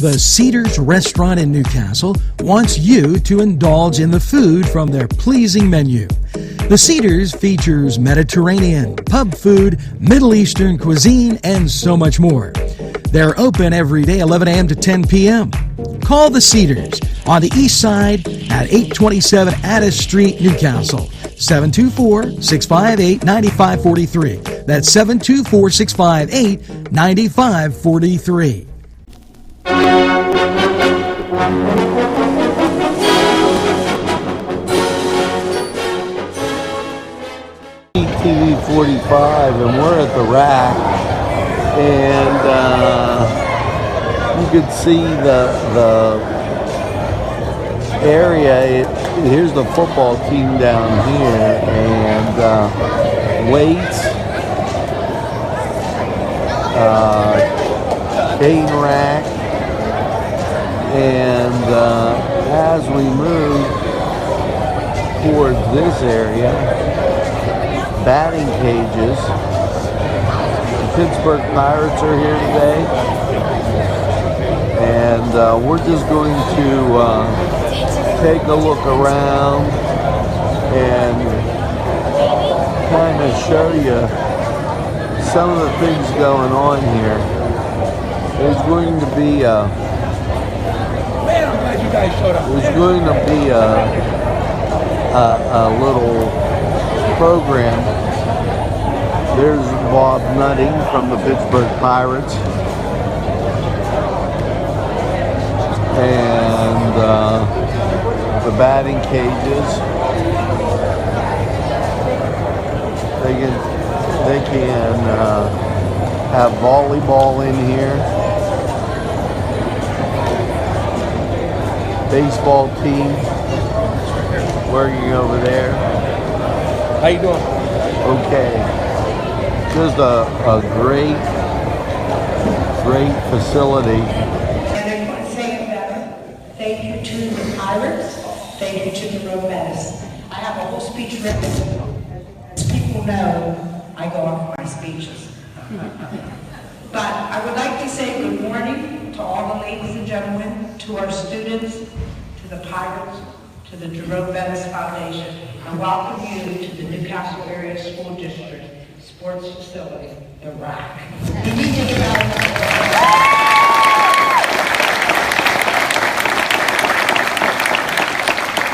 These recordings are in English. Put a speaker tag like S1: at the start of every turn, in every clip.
S1: The Cedars restaurant in Newcastle wants you to indulge in the food from their pleasing menu. The Cedars features Mediterranean, pub food, Middle Eastern cuisine, and so much more. They're open every day 11 a.m. to 10 p.m. Call the Cedars on the east side at 827 Addis Street, Newcastle. 724-658-9543. That's 724-658-9543.
S2: NCTV45, and we're at the rack, and you can see the area. Here's the football team down here, and weights, cane rack, and as we move towards this area, batting cages. The Pittsburgh Pirates are here today, and we're just going to take a look around and kind of show you some of the things going on here. There's going to be a little program. There's Bob Nutting from the Pittsburgh Pirates, and the batting cages. They can have volleyball in here. Baseball team working over there.
S3: How you doing?
S2: Okay. Just a great facility.
S4: And I couldn't say it better. Thank you to the Pirates. Thank you to the NCTV45’S. I have a whole speech written. As people know, I go off my speeches. But I would like to say good morning to all the ladies and gentlemen, to our students, to the Pirates, to the NCTV45’S Foundation, and welcome you to the Newcastle Area School District Sports Facility, the RAC. You need to get out of there.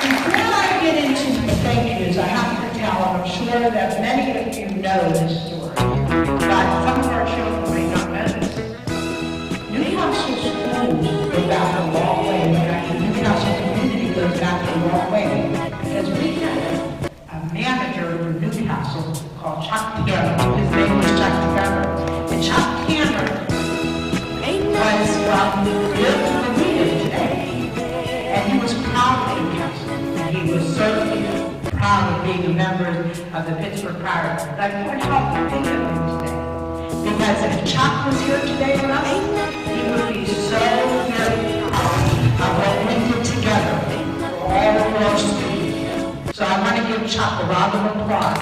S4: Before I get into the thank yous, I have to tell, and I'm sure that many of you know this story, but some of our children may not know this. Newcastle schools go back a long way. In fact, the Newcastle community goes back a long way, because we had a manager in Newcastle called Chuck Tanner. His name was Chuck Tanner. And Chuck Tanner was from Bermuda today. And he was proud of Newcastle. And he was certainly proud of being a member of the Pittsburgh Pirates. But I couldn't help but think of him today. Because if Chuck was here today with us, he would be so very proud of what we did together for all of our students. So I want to give Chuck a round of applause.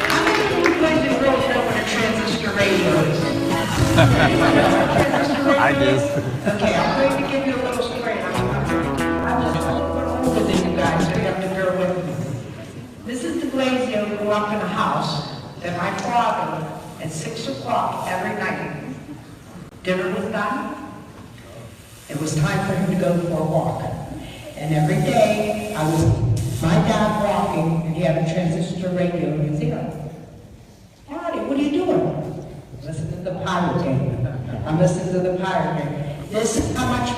S4: How many of you boys and girls know what a transistor radio is?
S3: I do.
S4: Okay, I'm going to give you a little story. I'm just a little bit older than you guys, so you have to bear with me. Mrs. de Blasio grew up in a house that my father, at 6 o'clock every night, dinner was done. It was time for him to go for a walk. And every day, I was my dad walking, and he had a transistor radio in his ear. Daddy, what are you doing? Listen to the pirate game. I'm listening to the pirate game. This is how much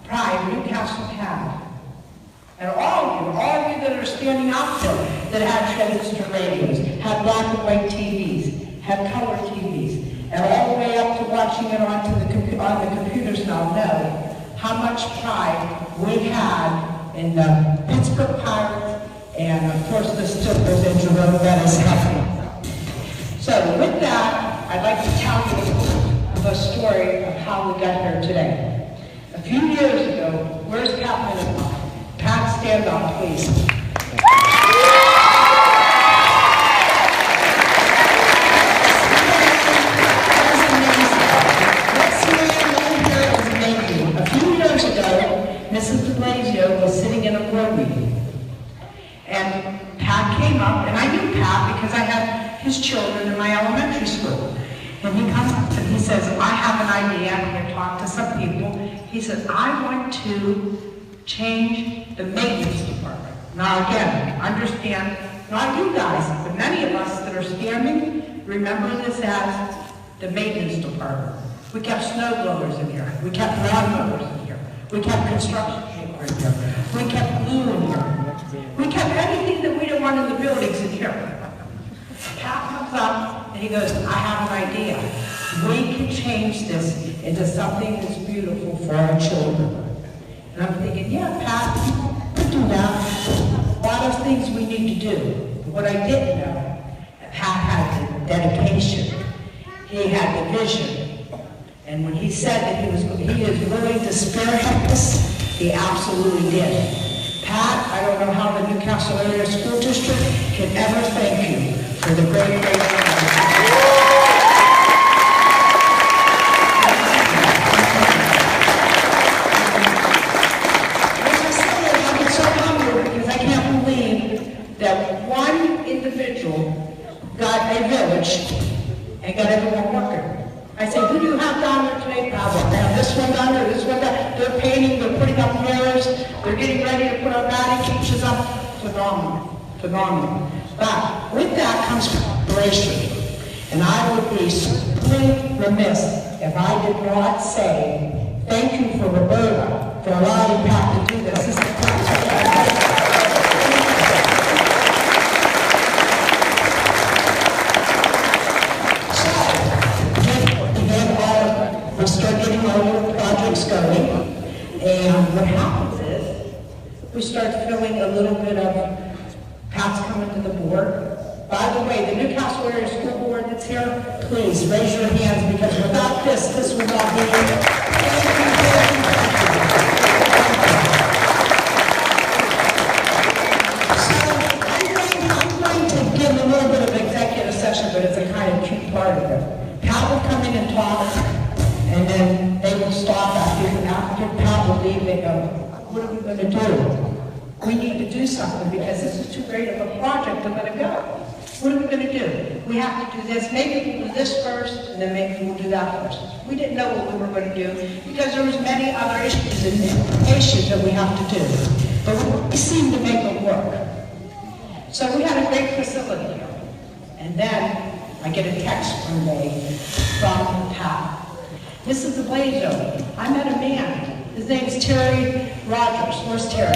S4: pride Newcastle had. And all of you that are standing out there that had transistor radios, had black and white TVs, had color TVs, and all the way up to watching it on the computers now know how much pride we had in the Pittsburgh Pirates and of course the Steelers and NCTV45’S. So with that, I'd like to tell you the story of how we got here today. A few years ago, where's Pat Minikoff? Pat, stand up, please. Pat because I have his children in my elementary school. And he comes up and he says, I have an idea. I'm going to talk to some people. He says, I want to change the maintenance department. Now again, understand, not you guys, but many of us that are standing, remember this as the maintenance department. We kept snow blowers in here. We kept lawn mowers in here. We kept construction paper in here. We kept glue in here. We kept anything that we didn't want in the buildings in here. Pat comes up and he goes, I have an idea. We can change this into something that's beautiful for our children. And I'm thinking, yeah, Pat, we can do that. A lot of things we need to do. But what I didn't know, Pat had the dedication. He had the vision. And when he said that he is willing to spearhead this, he absolutely did. Pat, I don't know how the Newcastle Area School District can ever thank you for the great job. As I say it, I'm so humbled because I can't believe that one individual got a village and got everyone working. I say, who do you have down there today, Pat? I have this one down there, this one down there. They're painting, they're putting up mirrors, they're getting ready to put up batting cages up. Phenomenal, phenomenal. But with that comes cooperation. And I would be simply remiss if I did not say thank you for Roberta for allowing Pat to do this. This is we start getting all the projects going, and what happens is we start feeling a little bit of Pat's coming to the board. By the way, the Newcastle Area School Board that's here, please raise your hands because without this would not be here. So I'm going to give a little bit of executive session, but it's a kind of cute part of it. Pat will come in and talk. And then they will stop after Pat will leave, they go, what are we going to do? We need to do something because this is too great of a project to let it go. What are we going to do? We have to do this. Maybe we'll do this first, and then maybe we'll do that first. We didn't know what we were going to do because there was many other issues and implications that we have to do. But we seemed to make it work. So we had a great facility here. And then I get a text one day from Pat. This is the Blaze Zone. I met a man. His name's Terry Rogers. Where's Terry? I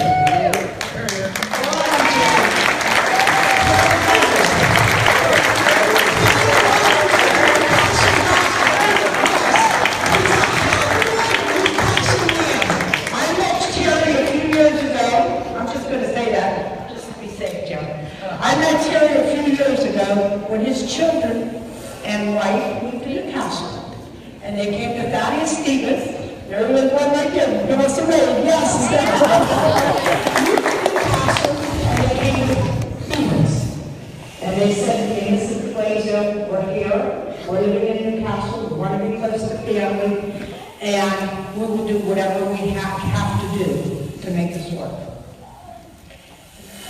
S4: met Terry a few years ago. I'm just going to say that, just to be safe, Joe. I met Terry a few years ago when his children and wife moved to Newcastle. And they came to Thaddeus Stevens. There was one right there. Give us a wave. Yes. And they came to Stevens. And they said to me, this is the place we're here. We're living in Newcastle. We want to be close to family. And we will do whatever we have to do to make this work.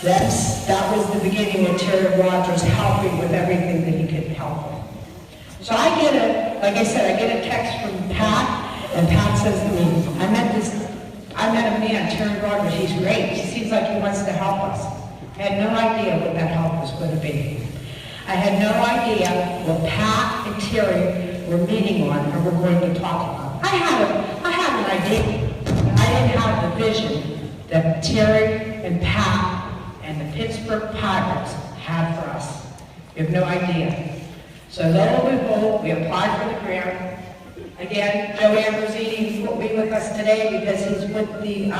S4: That was the beginning of Terry Rogers helping with everything that he could help with. So I get a text from Pat, and Pat says to me, I met a man, Terry Rogers, he's great. He seems like he wants to help us. I had no idea what that help was going to be. I had no idea what Pat and Terry were meeting on or were going to talk about. I had an idea. I didn't have the vision that Terry and Pat and the Pittsburgh Pirates had for us. You have no idea. So lo and behold, we applied for the grant. Again, Joe Ambrosini will be with us today because he's with the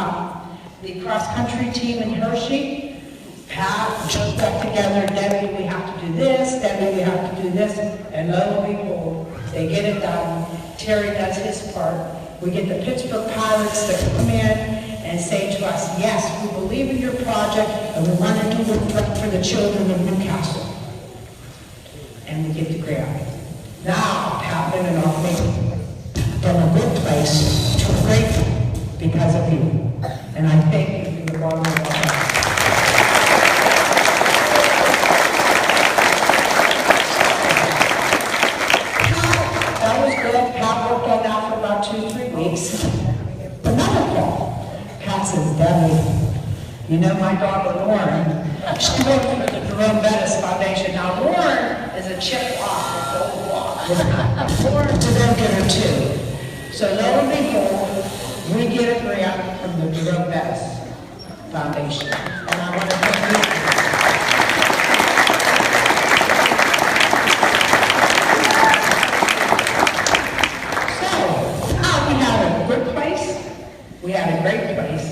S4: cross-country team in Hershey. Pat just got together, Debbie, we have to do this, Debbie, we have to do this, and lo and behold, they get it done. Terry does his part. We get the Pittsburgh Pirates to come in and say to us, yes, we believe in your project and we want to do what's for the children of Newcastle. And we get the grant. Now, Pat and I think from a good place to a great place because of you. And I thank you from the bottom of my heart. You know my daughter Lauren, she worked for the Jerome Bettis Foundation. Now Lauren is a chip off the old block. Lauren's a go-getter too. So lo and behold, we get a grant from the Jerome Bettis Foundation. And I want to thank you. We had a great place.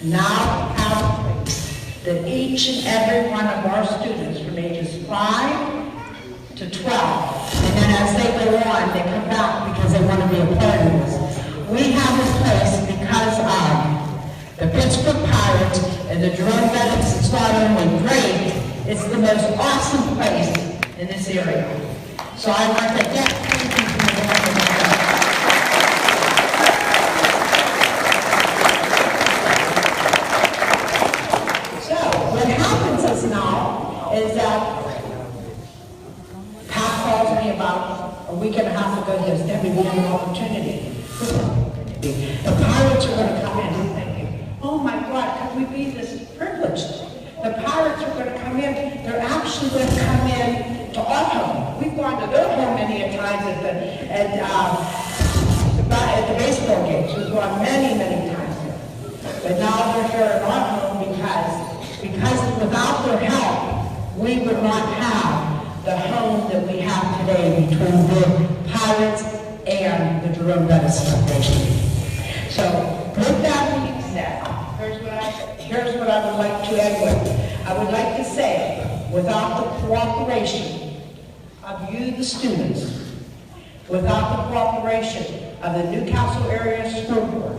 S4: Now we have a place that each and every one of our students from ages 5 to 12, and then as they go on, they come back because they want to be a part of this. We have this place because of the Pittsburgh Pirates and the Jerome Bettis. It's not only great, it's the most awesome place in this area. So I want to thank you for the is that Pat calls me about a week and a half ago. He goes, Debbie, we have an opportunity. The Pirates are going to come in. I'm thinking, oh my God, could we be this privileged? The Pirates are going to come in. They're actually going to come in to our home. We've gone to their home many a times at the baseball games. We've gone many, many times there. But now they're here in our home because without their help, we would not have the home that we have today between the Pirates and the Jerome Bettis Foundation. So, with that being said, here's what I would like to end with. I would like to say, without the cooperation of you, the students, without the cooperation of the Newcastle Area School Board,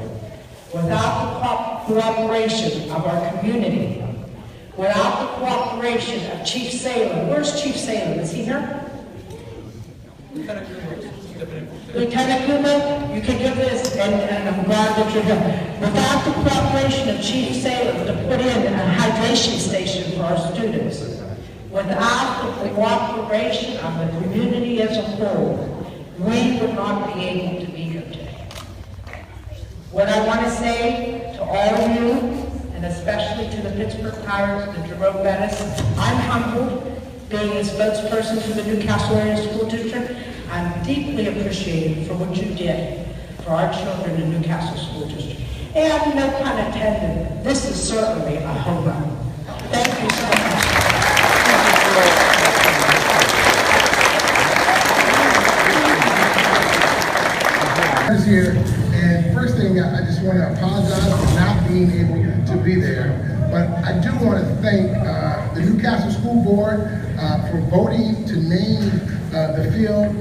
S4: without the cooperation of our community, without the cooperation of Chief Salem. Where's Chief Salem? Is he here? Lieutenant Kuma, you can give this, and I'm glad that you're here. Without the cooperation of Chief Salem to put in a hydration station for our students, without the cooperation of the community as a whole, we would not be able to be here today. What I want to say to all of you, and especially to the Pittsburgh Pirates, the Jerome Bettis, I'm humbled being a spokesperson for the Newcastle Area School District. I'm deeply appreciated for what you did for our children in Newcastle School District. And no pun intended, this is certainly a home run. Thank you so much.
S5: Here, and first thing, I just want to apologize for not being able to be there, but I do want to thank the Newcastle School Board for voting to name the field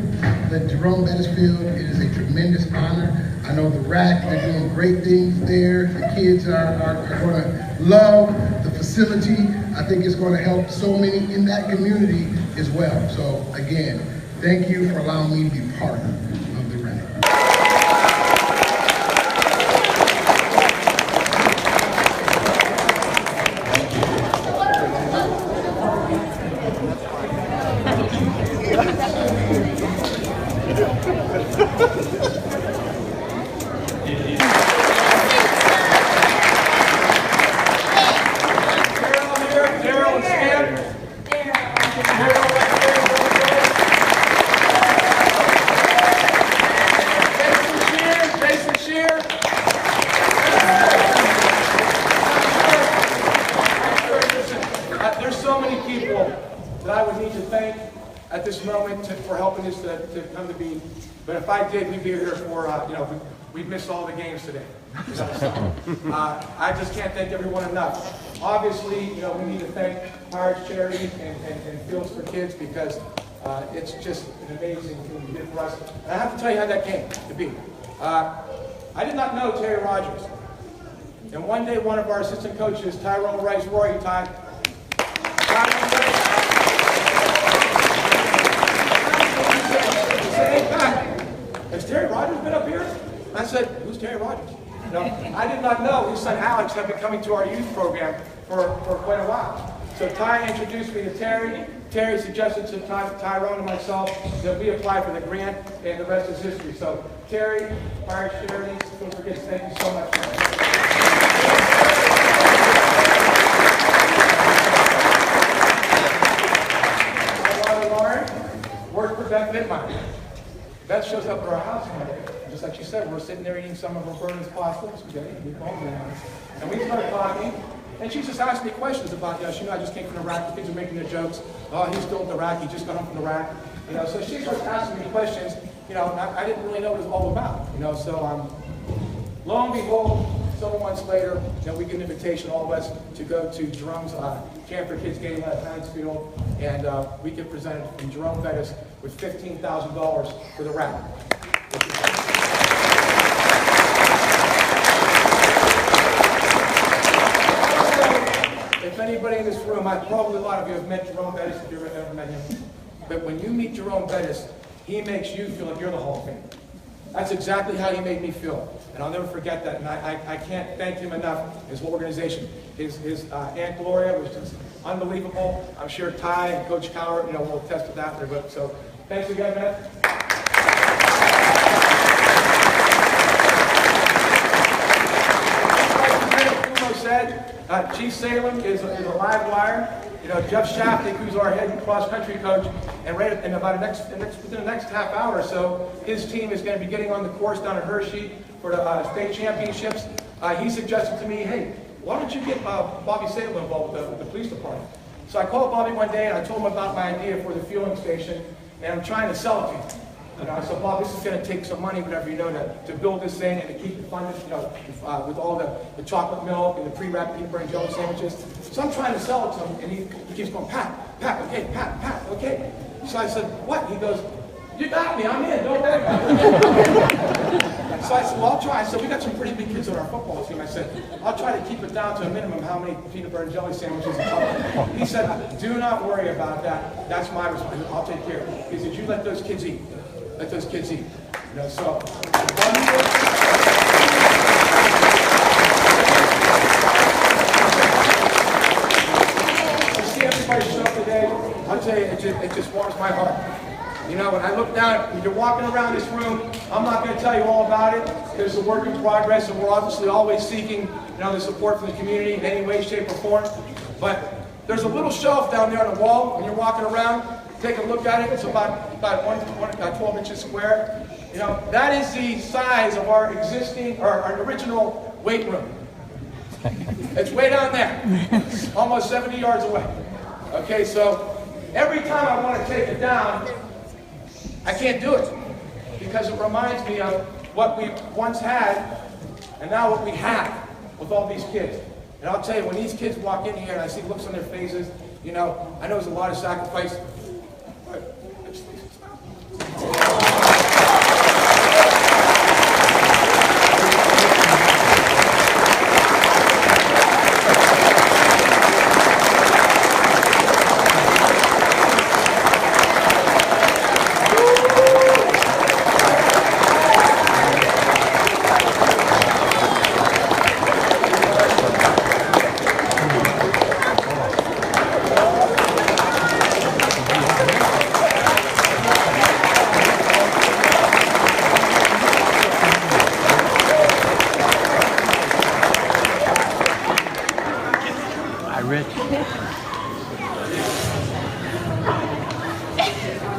S5: the Jerome Bettis Field. It is a tremendous honor. I know the RAC, they're doing great things there. The kids are going to love the facility. I think it's going to help so many in that community as well. So again, thank you for allowing me to be part of the RAC.
S3: At this moment for helping us to come to be, but if I did, we'd be here for, we'd miss all the games today. I just can't thank everyone enough. Obviously, we need to thank Pirates Charities and Fields for Kids because it's just an amazing thing you did for us. And I have to tell you how that came to be. I did not know Terry Rogers. And one day, one of our assistant coaches, Tyrone Rice, where are you, Ty? Has Terry Rogers been up here? I said, who's Terry Rogers? I did not know his son Alex had been coming to our youth program for quite a while. So Ty introduced me to Terry. Terry suggested to Tyrone and myself that we apply for the grant, and the rest is history. So Terry, Pirates Charities, don't forget to thank you so much. Beth Midmeyer. Beth shows up at our house one day. Just like she said, we're sitting there eating some of her Vernon's pasta, spaghetti, and we started talking. And she just asked me questions about, she knew I just came from Iraq. The kids are making their jokes. Oh, he's still in Iraq. He just got home from Iraq. So she starts asking me questions. And I didn't really know what it was all about. So lo and behold, several months later, we get an invitation, all of us, to go to Jerome's Camp for Kids game at Mansfield, and we get presented from Jerome Bettis with $15,000 for the raffle. If anybody in this room, probably a lot of you have met Jerome Bettis if you've ever met him. But when you meet Jerome Bettis, he makes you feel like you're the Hall of Fame. That's exactly how he made me feel. And I'll never forget that. And I can't thank him enough, his whole organization. His Aunt Gloria was just unbelievable. I'm sure Ty and Coach Coward, will attest to that. So thanks again, man. Said, Chief Salem is a live wire. Jeff Shafty, who's our head cross-country coach, and within the next half hour or so, his team is going to be getting on the course down at Hershey for the state championships. He suggested to me, hey, why don't you get Bobby Salem involved with the police department? So I called Bobby one day and I told him about my idea for the fueling station, and I'm trying to sell it to him. I said, Bob, this is going to take some money, whatever to build this thing and to keep it funded, with all the chocolate milk and the pre-wrapped peanut butter and jelly sandwiches. So I'm trying to sell it to him, and he keeps going, Pat, okay, Pat, okay. So I said, what? He goes, you got me, I'm in, don't beg me. So I said, well, I'll try. I said, we got some pretty big kids on our football team. I said, I'll try to keep it down to a minimum how many peanut butter and jelly sandwiches and chocolate. He said, do not worry about that. That's my responsibility. I'll take care of it. He said, you let those kids eat. Let those kids eat. So to see everybody show up today, I'll tell you, it just warms my heart. When I look down, when you're walking around this room, I'm not going to tell you all about it. There's a work in progress, and we're obviously always seeking, the support from the community in any way, shape, or form. But there's a little shelf down there on the wall when you're walking around. Take a look at it. It's about 12 inches square. That is the size of our original weight room. It's way down there, almost 70 yards away. Okay, so every time I want to take it down, I can't do it because it reminds me of what we once had and now what we have with all these kids. And I'll tell you, when these kids walk in here and I see looks on their faces, I know there's a lot of sacrifice.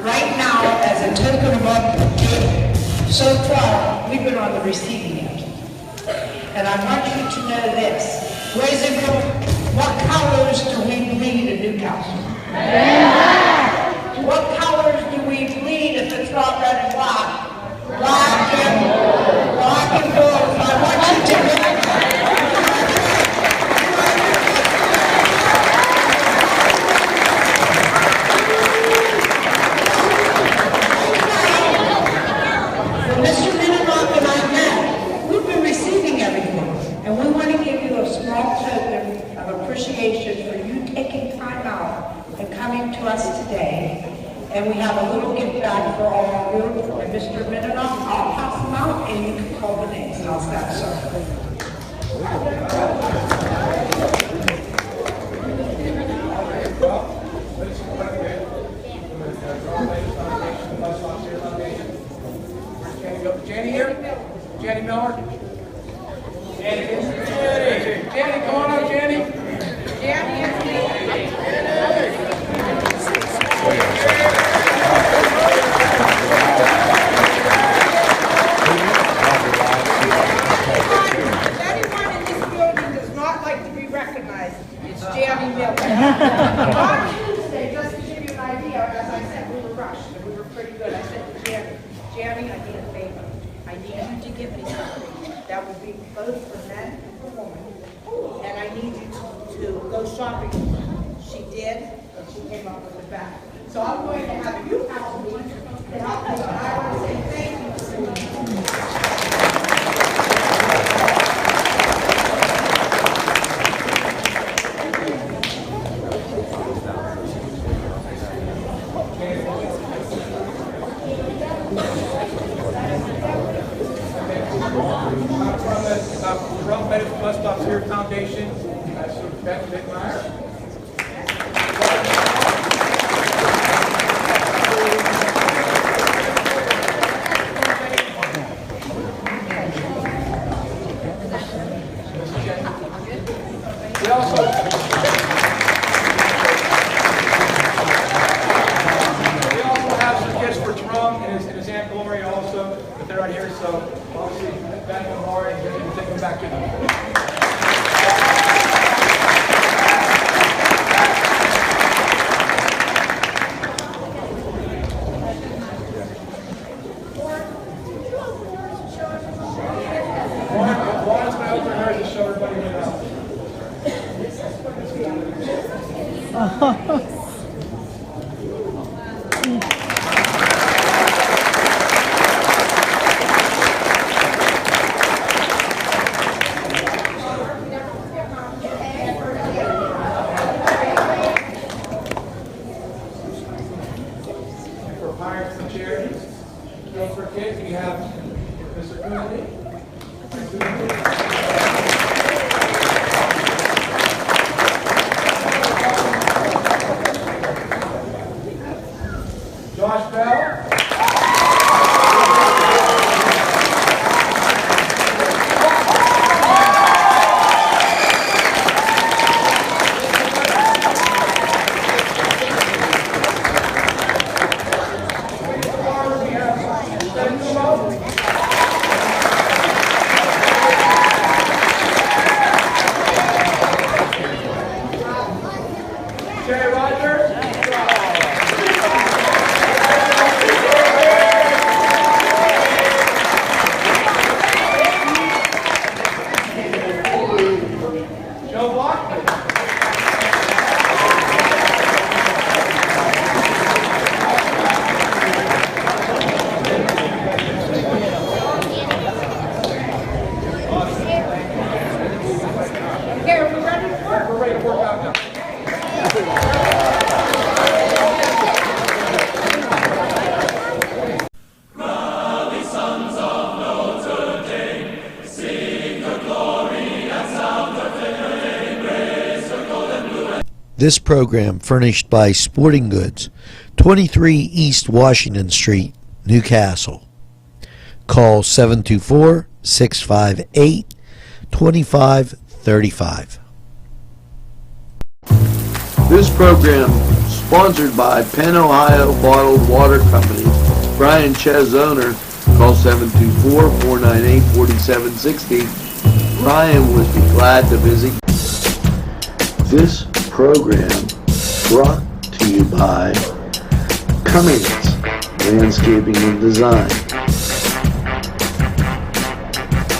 S4: Right now, as a token of our so far, we've been on the receiving end. And I want you to know this. What colors do we bleed in Newcastle? What colors do we bleed if it's not red and black? Black and gold. I want you to know that. For you taking time out and coming to us today. And we have a little gift bag for all of you. And Mr. Mininoff, I'll pass them out and you can call the names. How's that, sir?
S3: Jenny here? Jenny Miller? Jenny, come on up, Jenny. Yeah.
S4: I need you to give me something that would be both for men and for women. And I need you to go shopping with her. She did, and she came up with the bag. So I'm going to have you help me to help me. And I want to say thank you to
S3: From Medical Bus Stops here Foundation, so Beth Bittmeyer. We also have some gifts for Jerome and his Aunt Gloria also, but they're not here, so obviously Ben and Laura, and you can take them back to them. Lauren's going to open hers to show everybody what it is. For parents and charities, for kids, we have Mr. Cooney. Josh Bell. Jerry Rogers. Joe Block.
S4: Here, we're ready to work.
S3: We're ready to work out now.
S6: This program furnished by Sporting Goods, 23 East Washington Street, Newcastle. Call 724-658-2535.
S2: This program sponsored by Penn Ohio Bottled Water Company. Brian Ches, owner, call 724-498-4760. Brian would be glad to visit. This program brought to you by Cummings Landscaping and Design.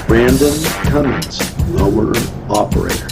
S2: Brandon Cummings, owner operator.